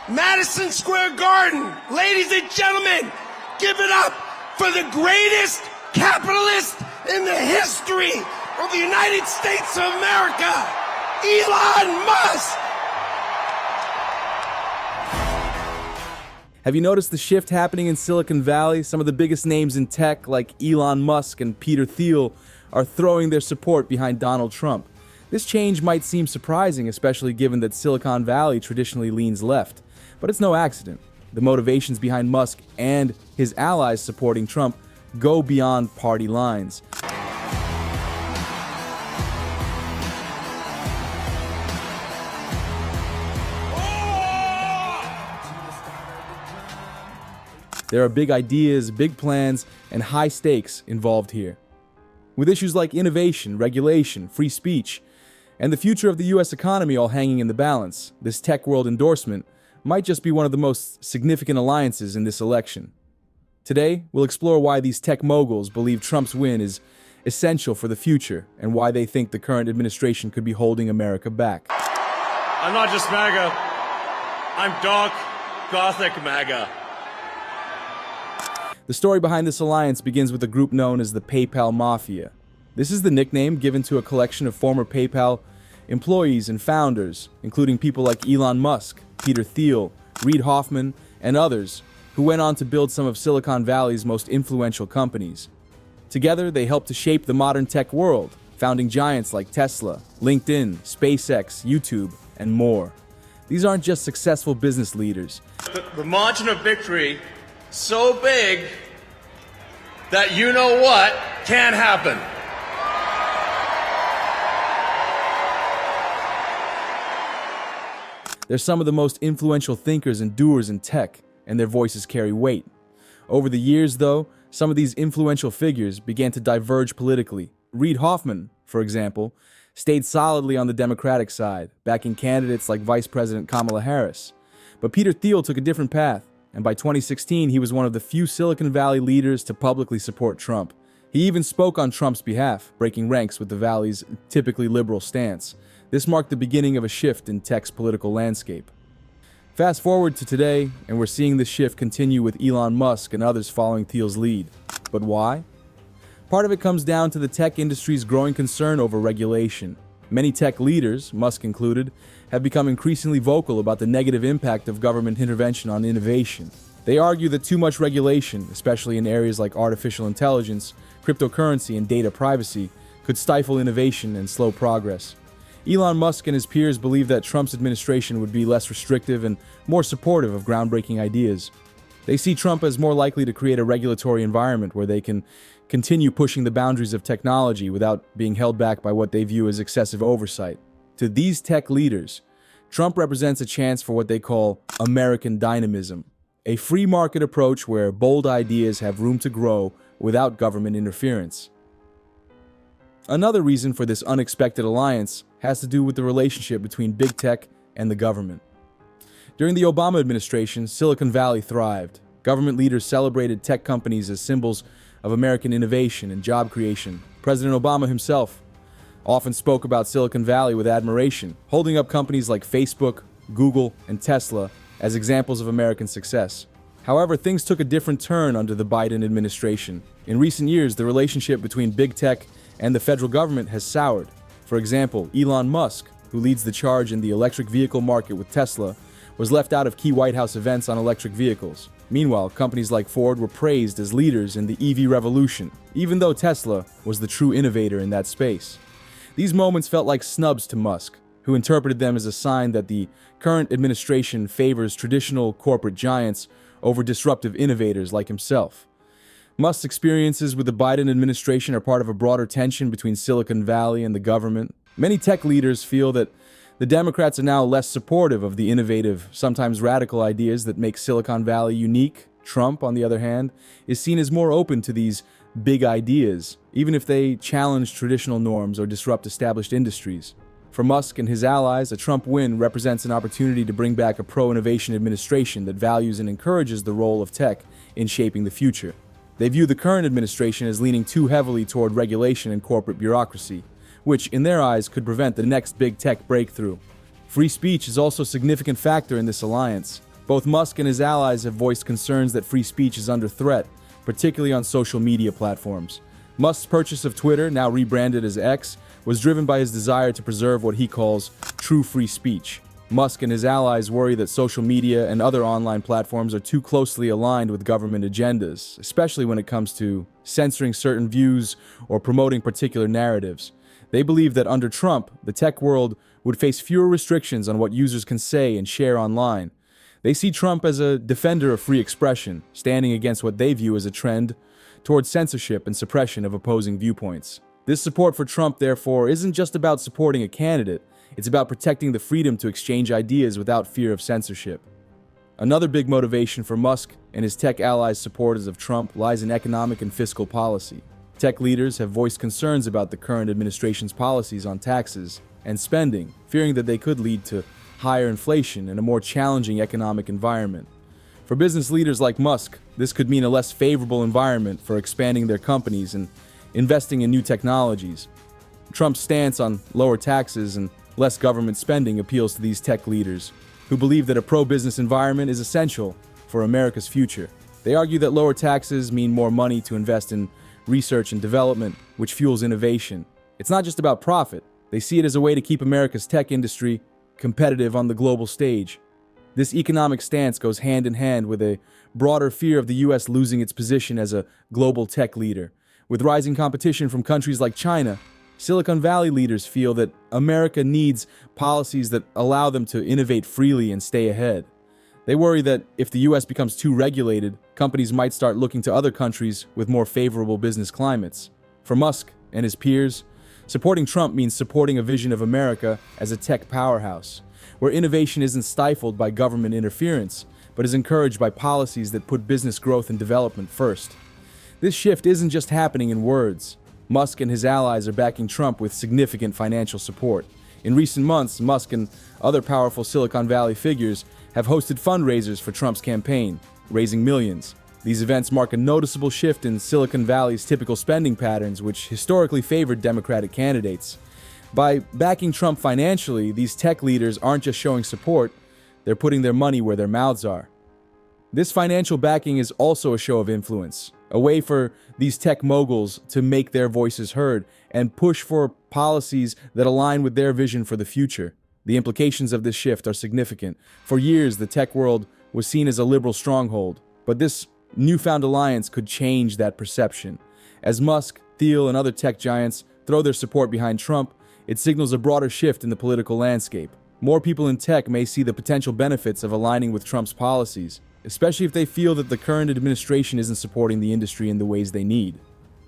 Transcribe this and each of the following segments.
Madison Square Garden. Ladies and gentlemen, give it up for the greatest capitalist in the history of the United States of America, Elon Musk. Have you noticed the shift happening in Silicon Valley? Some of the biggest names in tech, like Elon Musk and Peter Thiel, are throwing their support behind Donald Trump. This change might seem surprising, especially given that Silicon Valley traditionally leans left. But it's no accident. The motivations behind Musk and his allies supporting Trump go beyond party lines. There are big ideas, big plans, and high stakes involved here. With issues like innovation, regulation, free speech, and the future of the US economy all hanging in the balance, this tech world endorsement might just be one of the most significant alliances in this election. Today, we'll explore why these tech moguls believe Trump's win is essential for the future and why they think the current administration could be holding America back. I'm not just MAGA, I'm dark, gothic MAGA. The story behind this alliance begins with a group known as the PayPal Mafia. This is the nickname given to a collection of former PayPal employees and founders, including people like Elon Musk, Peter Thiel, Reid Hoffman, and others, who went on to build some of Silicon Valley's most influential companies. Together, they helped to shape the modern tech world, founding giants like Tesla, LinkedIn, SpaceX, YouTube, and more. These aren't just successful business leaders. The margin of victory so big that you know what can happen. They're some of the most influential thinkers and doers in tech, and their voices carry weight. Over the years, though, some of these influential figures began to diverge politically. Reid Hoffman, for example, stayed solidly on the Democratic side, backing candidates like Vice President Kamala Harris. But Peter Thiel took a different path, and by 2016, he was one of the few Silicon Valley leaders to publicly support Trump. He even spoke on Trump's behalf, breaking ranks with the Valley's typically liberal stance. This marked the beginning of a shift in tech's political landscape. Fast forward to today, and we're seeing this shift continue with Elon Musk and others following Thiel's lead. But why? Part of it comes down to the tech industry's growing concern over regulation. Many tech leaders, Musk included, have become increasingly vocal about the negative impact of government intervention on innovation. They argue that too much regulation, especially in areas like artificial intelligence, cryptocurrency, and data privacy, could stifle innovation and slow progress. Elon Musk and his peers believe that Trump's administration would be less restrictive and more supportive of groundbreaking ideas. They see Trump as more likely to create a regulatory environment where they can continue pushing the boundaries of technology without being held back by what they view as excessive oversight. To these tech leaders, Trump represents a chance for what they call American dynamism, a free market approach where bold ideas have room to grow without government interference. Another reason for this unexpected alliance has to do with the relationship between big tech and the government. During the Obama administration, Silicon Valley thrived. Government leaders celebrated tech companies as symbols of American innovation and job creation. President Obama himself often spoke about Silicon Valley with admiration, holding up companies like Facebook, Google, and Tesla as examples of American success. However, things took a different turn under the Biden administration. In recent years, the relationship between big tech and the federal government has soured. For example, Elon Musk, who leads the charge in the electric vehicle market with Tesla, was left out of key White House events on electric vehicles. Meanwhile, companies like Ford were praised as leaders in the EV revolution, even though Tesla was the true innovator in that space. These moments felt like snubs to Musk, who interpreted them as a sign that the current administration favors traditional corporate giants over disruptive innovators like himself. Musk's experiences with the Biden administration are part of a broader tension between Silicon Valley and the government. Many tech leaders feel that the Democrats are now less supportive of the innovative, sometimes radical ideas that make Silicon Valley unique. Trump, on the other hand, is seen as more open to these big ideas, even if they challenge traditional norms or disrupt established industries. For Musk and his allies, a Trump win represents an opportunity to bring back a pro-innovation administration that values and encourages the role of tech in shaping the future. They view the current administration as leaning too heavily toward regulation and corporate bureaucracy, which, in their eyes, could prevent the next big tech breakthrough. Free speech is also a significant factor in this alliance. Both Musk and his allies have voiced concerns that free speech is under threat, particularly on social media platforms. Musk's purchase of Twitter, now rebranded as X, was driven by his desire to preserve what he calls true free speech. Musk and his allies worry that social media and other online platforms are too closely aligned with government agendas, especially when it comes to censoring certain views or promoting particular narratives. They believe that under Trump, the tech world would face fewer restrictions on what users can say and share online. They see Trump as a defender of free expression, standing against what they view as a trend towards censorship and suppression of opposing viewpoints. This support for Trump, therefore, isn't just about supporting a candidate. It's about protecting the freedom to exchange ideas without fear of censorship. Another big motivation for Musk and his tech allies' supporters of Trump lies in economic and fiscal policy. Tech leaders have voiced concerns about the current administration's policies on taxes and spending, fearing that they could lead to higher inflation and a more challenging economic environment. For business leaders like Musk, this could mean a less favorable environment for expanding their companies and investing in new technologies. Trump's stance on lower taxes and less government spending appeals to these tech leaders, who believe that a pro-business environment is essential for America's future. They argue that lower taxes mean more money to invest in research and development, which fuels innovation. It's not just about profit. They see it as a way to keep America's tech industry competitive on the global stage. This economic stance goes hand in hand with a broader fear of the U.S. losing its position as a global tech leader. With rising competition from countries like China, Silicon Valley leaders feel that America needs policies that allow them to innovate freely and stay ahead. They worry that if the U.S. becomes too regulated, companies might start looking to other countries with more favorable business climates. For Musk and his peers, supporting Trump means supporting a vision of America as a tech powerhouse, where innovation isn't stifled by government interference, but is encouraged by policies that put business growth and development first. This shift isn't just happening in words. Musk and his allies are backing Trump with significant financial support. In recent months, Musk and other powerful Silicon Valley figures have hosted fundraisers for Trump's campaign, raising millions. These events mark a noticeable shift in Silicon Valley's typical spending patterns, which historically favored Democratic candidates. By backing Trump financially, these tech leaders aren't just showing support, they're putting their money where their mouths are. This financial backing is also a show of influence, a way for these tech moguls to make their voices heard and push for policies that align with their vision for the future. The implications of this shift are significant. For years, the tech world was seen as a liberal stronghold, but this newfound alliance could change that perception. As Musk, Thiel, and other tech giants throw their support behind Trump, it signals a broader shift in the political landscape. More people in tech may see the potential benefits of aligning with Trump's policies, especially if they feel that the current administration isn't supporting the industry in the ways they need.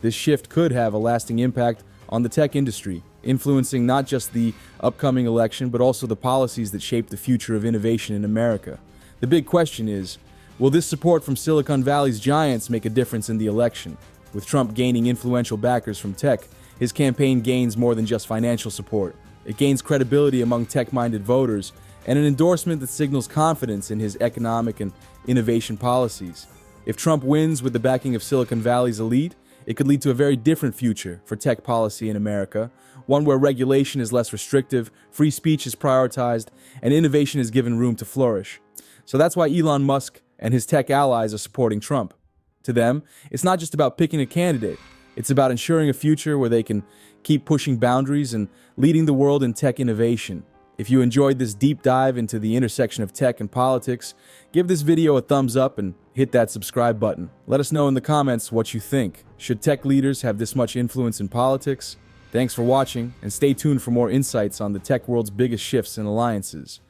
This shift could have a lasting impact on the tech industry, influencing not just the upcoming election, but also the policies that shape the future of innovation in America. The big question is, will this support from Silicon Valley's giants make a difference in the election? With Trump gaining influential backers from tech, his campaign gains more than just financial support. It gains credibility among tech-minded voters and an endorsement that signals confidence in his economic and innovation policies. If Trump wins with the backing of Silicon Valley's elite, it could lead to a very different future for tech policy in America, one where regulation is less restrictive, free speech is prioritized, and innovation is given room to flourish. So that's why Elon Musk and his tech allies are supporting Trump. To them, it's not just about picking a candidate. It's about ensuring a future where they can keep pushing boundaries and leading the world in tech innovation. If you enjoyed this deep dive into the intersection of tech and politics, give this video a thumbs up and hit that subscribe button. Let us know in the comments what you think. Should tech leaders have this much influence in politics? Thanks for watching, and stay tuned for more insights on the tech world's biggest shifts and alliances.